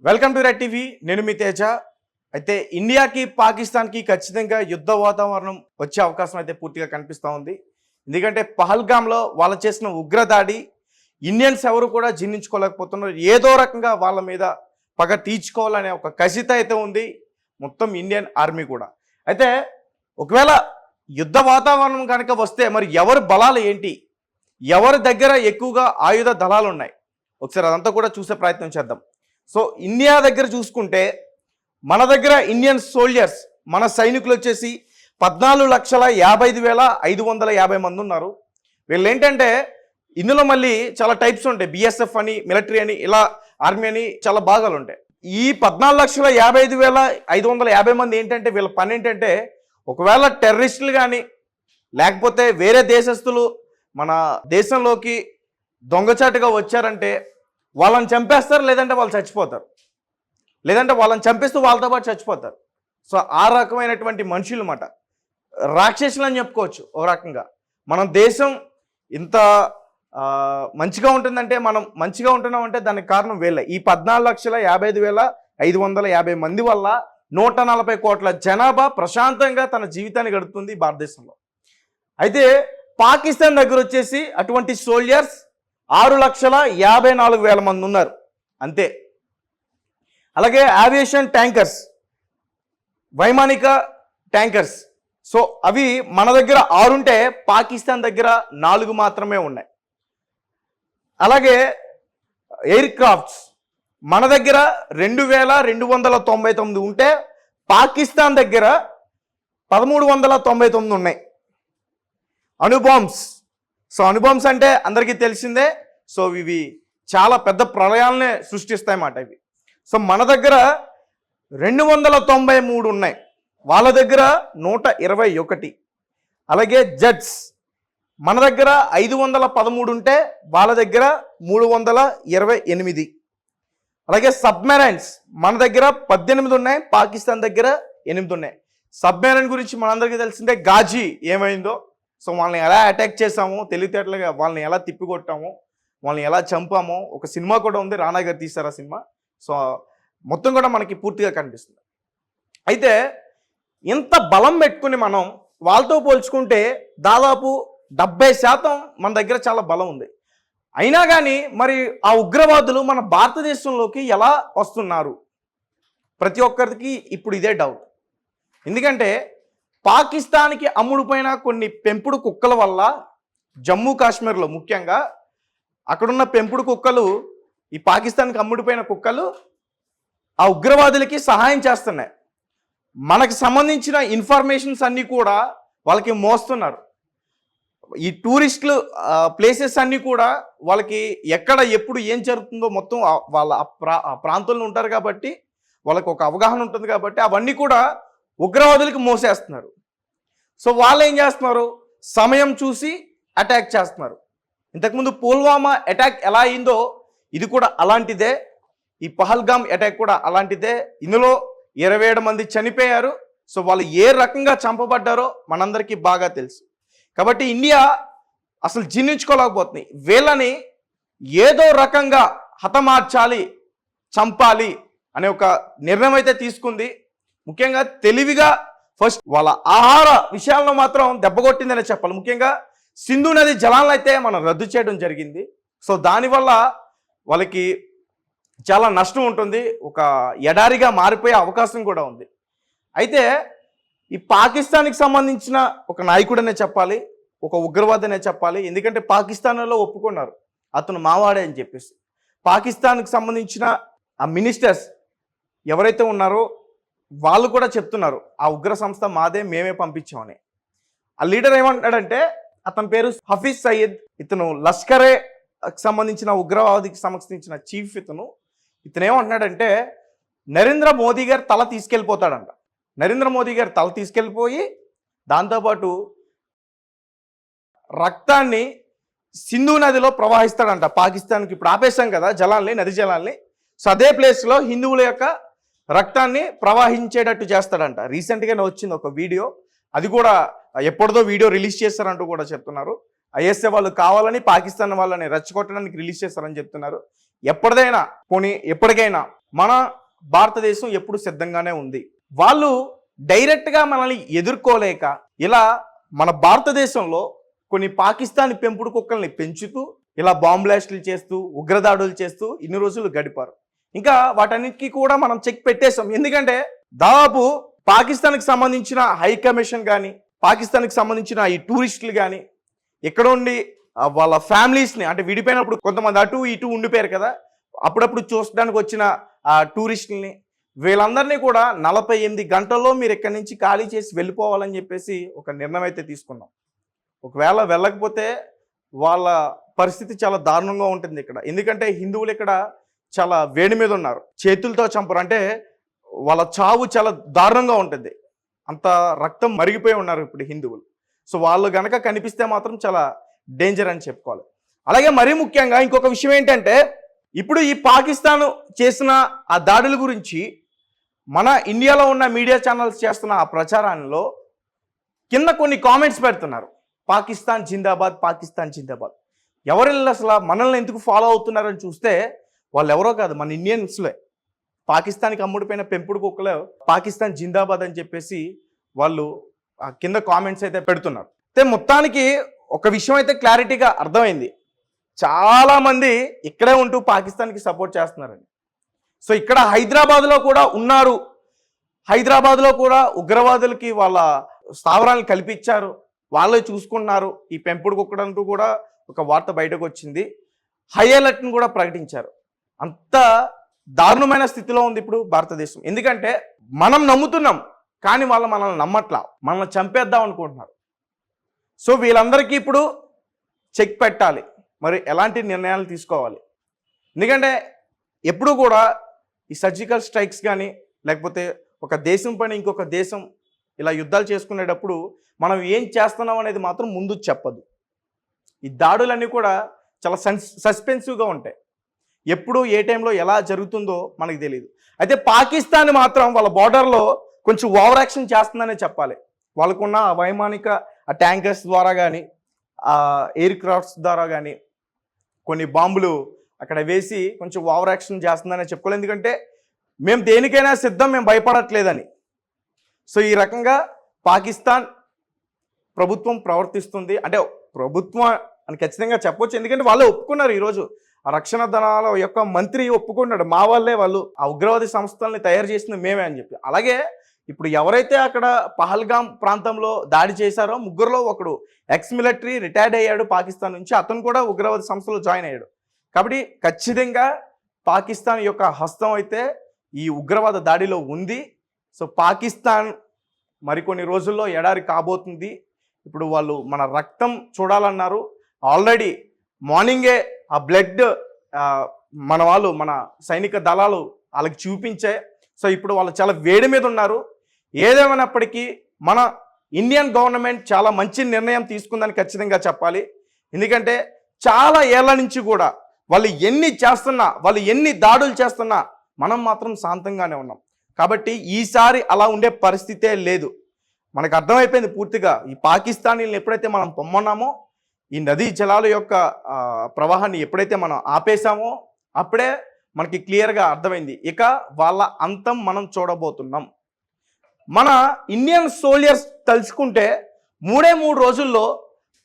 Welcome to red TV. నేను మీ తేజ. అయితే ఇండియాకి పాకిస్తాన్కి ఖచ్చితంగా యుద్ధ వాతావరణం వచ్చే అవకాశం అయితే పూర్తిగా కనిపిస్తూ ఉంది. ఎందుకంటే పహల్గామ్లో వాళ్ళు చేసిన ఉగ్రదాడి ఇండియన్స్ ఎవరు కూడా జీర్ణించుకోలేకపోతున్నారు. ఏదో రకంగా వాళ్ళ మీద పగ తీర్చుకోవాలనే ఒక కసిత అయితే ఉంది మొత్తం ఇండియన్ ఆర్మీ కూడా. అయితే ఒకవేళ యుద్ధ వాతావరణం కనుక వస్తే మరి ఎవరి బలాలు ఏంటి, ఎవరి దగ్గర ఎక్కువగా ఆయుధ దళాలు ఉన్నాయి, ఒకసారి అదంతా కూడా చూసే ప్రయత్నం చేద్దాం. సో ఇండియా దగ్గర చూసుకుంటే మన దగ్గర ఇండియన్ సోల్జర్స్, మన సైనికులు వచ్చేసి 14,55,550 మంది ఉన్నారు. వీళ్ళు ఏంటంటే ఇందులో మళ్ళీ చాలా టైప్స్ ఉంటాయి. బిఎస్ఎఫ్ అని, మిలిటరీ అని, ఇలా ఆర్మీ అని చాలా భాగాలు ఉంటాయి. ఈ 14,55,550 మంది ఏంటంటే వీళ్ళ పని ఏంటంటే ఒకవేళ టెర్రరిస్టులు కానీ లేకపోతే వేరే దేశస్తులు మన దేశంలోకి దొంగచాటుగా వచ్చారంటే వాళ్ళని చంపేస్తారు, లేదంటే వాళ్ళు చచ్చిపోతారు, లేదంటే వాళ్ళని చంపేస్తూ వాళ్ళతో పాటు చచ్చిపోతారు. సో ఆ రకమైనటువంటి మనుషులు అన్నమాట, రాక్షసులు అని చెప్పుకోవచ్చు ఒక రకంగా. మన దేశం ఇంత మంచిగా ఉంటుందంటే, మనం మంచిగా ఉంటున్నామంటే దానికి కారణం వీళ్ళే. ఈ 14,55,550 మంది వల్ల 140 కోట్ల జనాభా ప్రశాంతంగా తన జీవితాన్ని గడుపుతుంది భారతదేశంలో. అయితే పాకిస్తాన్ దగ్గర వచ్చేసి అటువంటి సోల్జర్స్ 6,54,000 మంది ఉన్నారు అంతే. అలాగే ఏవియేషన్ ట్యాంకర్స్, వైమానిక ట్యాంకర్స్, సో అవి మన దగ్గర 6 ఉంటే పాకిస్తాన్ దగ్గర 4 మాత్రమే ఉన్నాయి. అలాగే ఎయిర్ క్రాఫ్ట్స్ మన దగ్గర 2,299 ఉంటే పాకిస్తాన్ దగ్గర 1,399 ఉన్నాయి. అణుబాంబ్స్, సో అణుబాంబ్స్ అంటే అందరికీ తెలిసిందే. సో ఇవి చాలా పెద్ద ప్రళయాలనే సృష్టిస్తాయన్నమాట ఇవి. సో మన దగ్గర 293 ఉన్నాయి, వాళ్ళ దగ్గర 121. అలాగే జెట్స్ మన దగ్గర 513 ఉంటే వాళ్ళ దగ్గర 328. అలాగే సబ్మెరైన్స్ మన దగ్గర 18 ఉన్నాయి, పాకిస్తాన్ దగ్గర 8 ఉన్నాయి. సబ్మెరైన్ గురించి మనందరికీ తెలిసిందే, గాజీ ఏమైందో. సో వాళ్ళని ఎలా అటాక్ చేసామో, తెలివితేటలుగా వాళ్ళని ఎలా తిప్పికొట్టామో, వాళ్ళని ఎలా చంపామో ఒక సినిమా కూడా ఉంది, రానా గారు తీశారు ఆ సినిమా. సో మొత్తం కూడా మనకి పూర్తిగా కనిపిస్తుంది. అయితే ఇంత బలం పెట్టుకుని మనం వాళ్ళతో పోల్చుకుంటే దాదాపు 70% మన దగ్గర చాలా బలం ఉంది. అయినా కానీ మరి ఆ ఉగ్రవాదులు మన భారతదేశంలోకి ఎలా వస్తున్నారు, ప్రతి ఒక్కరికి ఇప్పుడు ఇదే డౌట్. ఎందుకంటే పాకిస్తాన్కి అమ్ముడుపోయిన కొన్ని పెంపుడు కుక్కల వల్ల జమ్మూ కాశ్మీర్లో ముఖ్యంగా అక్కడున్న పెంపుడు కుక్కలు, ఈ పాకిస్తాన్కి అమ్ముడుపోయిన కుక్కలు ఆ ఉగ్రవాదులకి సహాయం చేస్తున్నాయి. మనకు సంబంధించిన ఇన్ఫర్మేషన్స్ అన్నీ కూడా వాళ్ళకి మోస్తున్నారు. ఈ టూరిస్టులు ప్లేసెస్ అన్నీ కూడా వాళ్ళకి ఎక్కడ ఎప్పుడు ఏం జరుగుతుందో మొత్తం వాళ్ళ ఆ ప్రాంతంలో ఉంటారు కాబట్టి వాళ్ళకి ఒక అవగాహన ఉంటుంది కాబట్టి అవన్నీ కూడా ఉగ్రవాదులకు మోసేస్తున్నారు. సో వాళ్ళు ఏం చేస్తున్నారు, సమయం చూసి అటాక్ చేస్తున్నారు. ఇంతకుముందు పుల్వామా అటాక్ ఎలా అయిందో ఇది కూడా అలాంటిదే. ఈ పహల్గామ్ అటాక్ కూడా అలాంటిదే. ఇందులో 27 మంది చనిపోయారు. సో వాళ్ళు ఏ రకంగా చంపబడ్డారో మనందరికీ బాగా తెలుసు. కాబట్టి ఇండియా అసలు జీర్ణించుకోలేకపోతుంది. వీళ్ళని ఏదో రకంగా హతమార్చాలి, చంపాలి అనే ఒక నిర్ణయం అయితే తీసుకుంది. ముఖ్యంగా తెలివిగా ఫస్ట్ వాళ్ళ ఆహార విషయాల్లో మాత్రం దెబ్బకొట్టిందనే చెప్పాలి. ముఖ్యంగా సింధు నది జలాలను అయితే మనం రద్దు చేయడం జరిగింది. సో దానివల్ల వాళ్ళకి చాలా నష్టం ఉంటుంది, ఒక ఎడారిగా మారిపోయే అవకాశం కూడా ఉంది. అయితే ఈ పాకిస్తాన్కి సంబంధించిన ఒక నాయకుడనే చెప్పాలి, ఒక ఉగ్రవాదనే చెప్పాలి. ఎందుకంటే పాకిస్తాన్లో ఒప్పుకున్నారు అతను మావాడే అని చెప్పేసి. పాకిస్తాన్కి సంబంధించిన ఆ మినిస్టర్స్ ఎవరైతే ఉన్నారో వాళ్ళు కూడా చెప్తున్నారు ఆ ఉగ్ర సంస్థ మాదే, మేమే పంపించామని. ఆ లీడర్ ఏమంటాడంటే, అతని పేరు హఫీజ్ సయీద్, ఇతను లష్కరే సంబంధించిన ఉగ్రవాదికి సంబంధించిన చీఫ్. ఇతను ఏమంటున్నాడంటే నరేంద్ర మోదీ గారు తల తీసుకెళ్ళిపోతాడంట. నరేంద్ర మోదీ గారు తల తీసుకెళ్ళిపోయి దాంతోపాటు రక్తాన్ని సింధు నదిలో ప్రవహిస్తాడంట. పాకిస్తాన్కి ఇప్పుడు ఆపేశాం కదా జలాల్ని, నది జలాల్ని. సో అదే ప్లేస్లో హిందువుల యొక్క రక్తాన్ని ప్రవహించేటట్టు చేస్తాడంట. రీసెంట్గానే వచ్చింది ఒక వీడియో, అది కూడా ఎప్పటిదో వీడియో రిలీజ్ చేస్తారంటూ కూడా చెప్తున్నారు. ఐఎస్ఏ వాళ్ళు కావాలని పాకిస్తాన్ వాళ్ళని రెచ్చగొట్టడానికి రిలీజ్ చేస్తారని చెప్తున్నారు. ఎప్పటికైనా మన భారతదేశం ఎప్పుడు సిద్ధంగానే ఉంది. వాళ్ళు డైరెక్ట్గా మనల్ని ఎదుర్కోలేక ఇలా మన భారతదేశంలో కొన్ని పాకిస్తానీ పెంపుడు కుక్కల్ని పెంచుతూ ఇలా బాంబ్ బ్లాస్టులు చేస్తూ ఉగ్రదాడులు చేస్తూ ఇన్ని రోజులు గడిపారు. ఇంకా వాటన్నిటికీ కూడా మనం చెక్ పెట్టేశాం. ఎందుకంటే దాదాపు పాకిస్తాన్కి సంబంధించిన హై కమిషన్ కానీ, పాకిస్తాన్కి సంబంధించిన ఈ టూరిస్టులు కానీ, ఇక్కడ ఉండి వాళ్ళ ఫ్యామిలీస్ని అంటే విడిపోయినప్పుడు కొంతమంది అటు ఇటు ఉండిపోయారు కదా, అప్పుడప్పుడు చూడడానికి వచ్చిన ఆ టూరిస్టుల్ని వీళ్ళందరినీ కూడా 48 గంటల్లో మీరు ఇక్కడి నుంచి ఖాళీ చేసి వెళ్ళిపోవాలని చెప్పేసి ఒక నిర్ణయం అయితే తీసుకున్నాం. ఒకవేళ వెళ్ళకపోతే వాళ్ళ పరిస్థితి చాలా దారుణంగా ఉంటుంది ఇక్కడ. ఎందుకంటే హిందువులు ఇక్కడ చాలా వేడి మీద ఉన్నారు, చేతులతో చంపరు. అంటే వాళ్ళ చావు చాలా దారుణంగా ఉంటుంది, అంత రక్తం మరిగిపోయి ఉన్నారు ఇప్పుడు హిందువులు. సో వాళ్ళు గనక కనిపిస్తే మాత్రం చాలా డేంజర్ అని చెప్పుకోవాలి. అలాగే మరీ ముఖ్యంగా ఇంకొక విషయం ఏంటంటే, ఇప్పుడు ఈ పాకిస్తాన్ చేసిన ఆ దాడుల గురించి మన ఇండియాలో ఉన్న మీడియా ఛానల్స్ చేస్తున్న ఆ ప్రచారంలో కింద కొన్ని కామెంట్స్ పెడుతున్నారు, పాకిస్తాన్ జిందాబాద్, పాకిస్తాన్ జిందాబాద్. ఎవరు అసలు మనల్ని ఎందుకు ఫాలో అవుతున్నారని చూస్తే వాళ్ళు ఎవరో కాదు, మన ఇండియన్స్లే. పాకిస్తాన్కి అమ్ముడిపోయిన పెంపుడు కుక్కలు పాకిస్తాన్ జిందాబాద్ అని చెప్పేసి వాళ్ళు కింద కామెంట్స్ అయితే పెడుతున్నారు. అయితే మొత్తానికి ఒక విషయం అయితే క్లారిటీగా అర్థమైంది, చాలామంది ఇక్కడే ఉంటూ పాకిస్తాన్కి సపోర్ట్ చేస్తున్నారండి. సో ఇక్కడ హైదరాబాద్లో కూడా ఉన్నారు, హైదరాబాద్లో కూడా ఉగ్రవాదులకి వాళ్ళ స్థావరాలను కల్పించారు, వాళ్ళే చూసుకున్నారు. ఈ పెంపుడు కుక్కడంటూ కూడా ఒక వార్త బయటకు వచ్చింది, హై అలర్ట్ని కూడా ప్రకటించారు. అంత దారుణమైన స్థితిలో ఉంది ఇప్పుడు భారతదేశం. ఎందుకంటే మనం నమ్ముతున్నాం కానీ వాళ్ళు మనల్ని నమ్మట్లా, మనల్ని చంపేద్దాం అనుకుంటున్నారు. సో వీళ్ళందరికీ ఇప్పుడు చెక్ పెట్టాలి, మరి ఎలాంటి నిర్ణయాలు తీసుకోవాలి. ఎందుకంటే ఎప్పుడు కూడా ఈ సర్జికల్ స్ట్రైక్స్ కానీ లేకపోతే ఒక దేశం పైన ఇంకొక దేశం ఇలా యుద్ధాలు చేసుకునేటప్పుడు మనం ఏం చేస్తున్నాం అనేది మాత్రం ముందు చెప్పదు. ఈ దాడులన్నీ కూడా చాలా సస్పెన్సివ్గా ఉంటాయి, ఎప్పుడు ఏ టైంలో ఎలా జరుగుతుందో మనకు తెలియదు. అయితే పాకిస్తాన్ మాత్రం వాళ్ళ బార్డర్లో కొంచెం ఓవర్ యాక్షన్ చేస్తుందనే చెప్పాలి. వాళ్ళకున్న వైమానిక ట్యాంకర్స్ ద్వారా కానీ ఎయిర్ క్రాఫ్ట్స్ ద్వారా కానీ కొన్ని బాంబులు అక్కడ వేసి కొంచెం ఓవర్ యాక్షన్ చేస్తుందనే చెప్పుకోవాలి. ఎందుకంటే మేము దేనికైనా సిద్ధం, మేము భయపడట్లేదని. సో ఈ రకంగా పాకిస్తాన్ ప్రభుత్వం ప్రవర్తిస్తుంది. అంటే ప్రభుత్వం అని ఖచ్చితంగా చెప్పొచ్చు, ఎందుకంటే వాళ్ళే ఒప్పుకున్నారు. ఈరోజు ఆ రక్షణ దళాల యొక్క మంత్రి ఒప్పుకున్నాడు, మా వాళ్ళే వాళ్ళు ఆ ఉగ్రవాది సంస్థల్ని తయారు చేసింది మేమే అని చెప్పి. అలాగే ఇప్పుడు ఎవరైతే అక్కడ పహల్గామ్ ప్రాంతంలో దాడి చేశారో ముగ్గురులో ఒకడు ఎక్స్ మిలిటరీ రిటైర్డ్ అయ్యాడు పాకిస్తాన్ నుంచి, అతను కూడా ఉగ్రవాది సంస్థలో జాయిన్ అయ్యాడు. కాబట్టి ఖచ్చితంగా పాకిస్తాన్ యొక్క హస్తం అయితే ఈ ఉగ్రవాద దాడిలో ఉంది. సో పాకిస్తాన్ మరికొన్ని రోజుల్లో ఎడారి కాబోతుంది. ఇప్పుడు వాళ్ళు మన రక్తం చూడాలన్నారు. ఆల్రెడీ మార్నింగే ఆ బ్లడ్ మన వాళ్ళు మన సైనిక దళాలు వాళ్ళకి చూపించాయి. సో ఇప్పుడు వాళ్ళు చాలా వేడి మీద ఉన్నారు. ఏదేమైనప్పటికీ మన ఇండియన్ గవర్నమెంట్ చాలా మంచి నిర్ణయం తీసుకుందని ఖచ్చితంగా చెప్పాలి. ఎందుకంటే చాలా ఏళ్ల నుంచి కూడా వాళ్ళు ఎన్ని చేస్తున్నా, వాళ్ళు ఎన్ని దాడులు చేస్తున్నా మనం మాత్రం శాంతంగానే ఉన్నాం. కాబట్టి ఈసారి అలా ఉండే పరిస్థితే లేదు. మనకు అర్థమైపోయింది పూర్తిగా. ఈ పాకిస్తానీలను ఎప్పుడైతే మనం పొమ్మన్నామో, ఈ నదీ జలాల యొక్క ప్రవాహాన్ని ఎప్పుడైతే మనం ఆపేశామో అప్పుడే మనకి క్లియర్గా అర్థమైంది, ఇక వాళ్ళ అంతం మనం చూడబోతున్నాం. మన ఇండియన్ సోల్జర్స్ తలుచుకుంటే 3 రోజుల్లో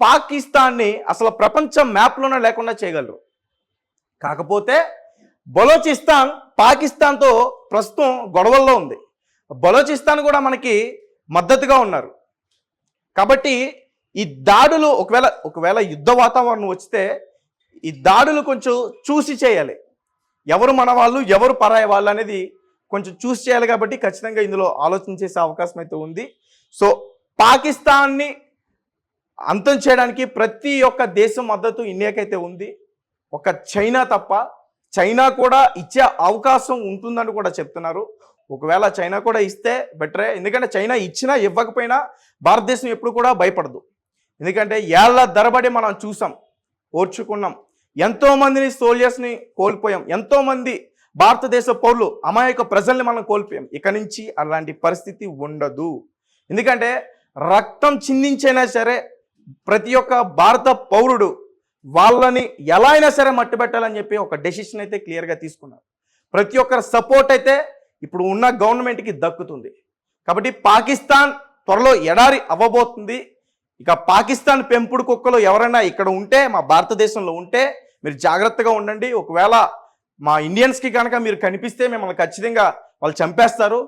పాకిస్తాన్ని అసలు ప్రపంచ మ్యాప్లోనే లేకుండా చేయగలరు. కాకపోతే బలోచిస్తాన్ పాకిస్తాన్తో ప్రస్తుతం గొడవల్లో ఉంది. బలోచిస్తాన్ కూడా మనకి మద్దతుగా ఉన్నారు. కాబట్టి ఈ దాడులు ఒకవేళ యుద్ధ వాతావరణం వస్తే ఈ దాడులు కొంచెం చూసి చేయాలి, ఎవరు మన వాళ్ళు ఎవరు పరాయి వాళ్ళు అనేది కొంచెం చూసి చేయాలి. కాబట్టి ఖచ్చితంగా ఇందులో ఆలోచన చేసే అవకాశం అయితే ఉంది. సో పాకిస్తాన్ని అంతం చేయడానికి ప్రతి ఒక్క దేశం మద్దతు ఇండియాకైతే ఉంది, ఒక చైనా తప్ప. చైనా కూడా ఇచ్చే అవకాశం ఉంటుందని కూడా చెప్తున్నారు. ఒకవేళ చైనా కూడా ఇస్తే బెటరే, ఎందుకంటే చైనా ఇచ్చినా ఇవ్వకపోయినా భారతదేశం ఎప్పుడు కూడా భయపడదు. ఎందుకంటే ఏళ్ల తరబడి మనం చూసాం, ఓర్చుకున్నాం, ఎంతోమందిని సోల్జర్స్ని కోల్పోయాం, ఎంతోమంది భారతదేశ పౌరులు అమాయక ప్రజల్ని మనం కోల్పోయాం. ఇక నుంచి అలాంటి పరిస్థితి ఉండదు. ఎందుకంటే రక్తం చిందించైనా సరే ప్రతి ఒక్క భారత పౌరుడు వాళ్ళని ఎలా అయినా సరే మట్టుబెట్టాలని చెప్పి ఒక డెసిషన్ అయితే క్లియర్గా తీసుకున్నారు. ప్రతి ఒక్కరి సపోర్ట్ అయితే ఇప్పుడు ఉన్న గవర్నమెంట్కి దక్కుతుంది. కాబట్టి పాకిస్తాన్ త్వరలో ఎడారి అవ్వబోతుంది. ఇక పాకిస్తాన్ పెంపుడు కుక్కలు ఎవరైనా ఇక్కడ ఉంటే, మా భారతదేశంలో ఉంటే మీరు జాగ్రత్తగా ఉండండి. ఒకవేళ మా ఇండియన్స్కి కనుక మీరు కనిపిస్తే మిమ్మల్ని ఖచ్చితంగా వాళ్ళు చంపేస్తారు.